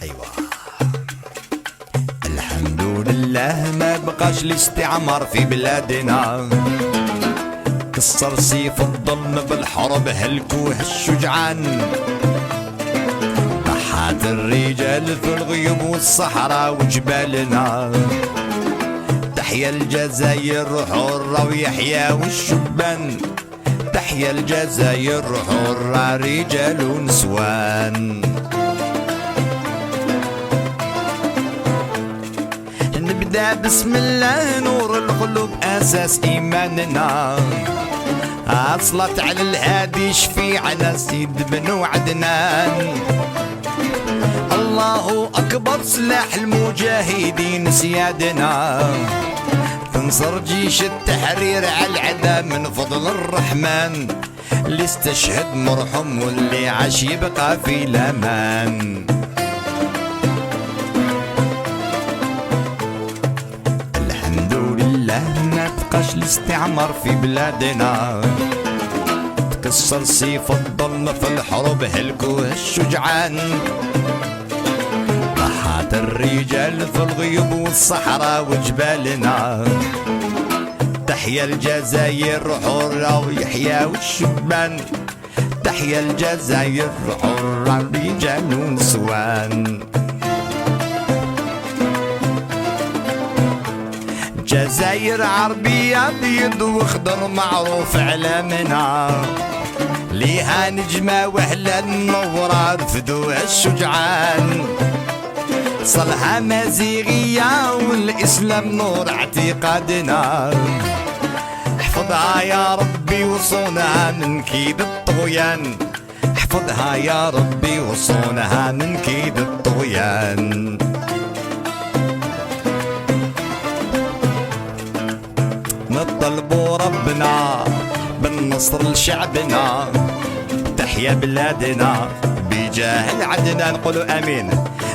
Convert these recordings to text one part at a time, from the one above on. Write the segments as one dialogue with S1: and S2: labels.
S1: ايوه الحمد لله ما بقاش الاستعمار في بلادنا، كسر سيف الظلم بالحرب هلكوه الشجعان، ضحات الرجال في الغيوب والصحراء وجبالنا، تحيا الجزائر حرة ويحيا والشبان، تحيا الجزائر حرة رجال ونسوان. نبدأ بسم الله نور القلوب أساس إيماننا، أصلت على الهادي شفيعنا سيد بنو عدنان، الله أكبر سلاح المجاهدين سيادنا، تنصر جيش التحرير على العدا من فضل الرحمن، اللي استشهد مرحوم واللي عاش يبقى في الأمان. الحمد لله ما بقاش الاستعمار في بلادنا، تكسر سيف الظلم في الحروب هلكوه الشجعان، ضحات الرجال في الغيوب والصحراء وجبالنا، تحيا الجزائر حرة ويحيا والشبان، تحيا الجزائر حرة رجال ونسوان. جزائر عربية بيض وخضر معروف علامنا، ليها نجمة وهلا منورة رفدوها الشجعان، صلها مزيغية والإسلام نور اعتقادنا، احفظها يا ربي وصونها من كيد الطغيان، احفظها يا ربي وصونها من كيد الطغيان. نطلبوا ربنا بالنصر لشعبنا، تحيا بلادنا بجاه العدنان نقولوا امين.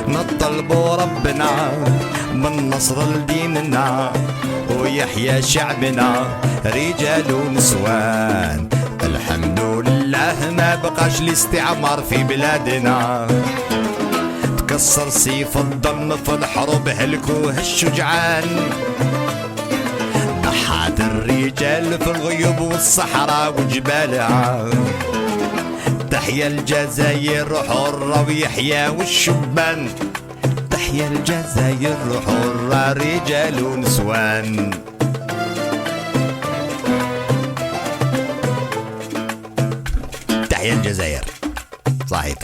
S1: نطلبوا ربنا بالنصر لديننا، ويحيا شعبنا رجال ونسوان. الحمد لله ما بقاش الاستعمار في بلادنا، تكسر سيف الظلم في الحروب هلكوه الشجعان، ضحات الرجال في الغيوب والصحراء وجبالها، تحيا الجزائر حرة ويحيا والشبان، تحيا الجزائر حرة رجال ونسوان. تحيا الجزائر صحيح.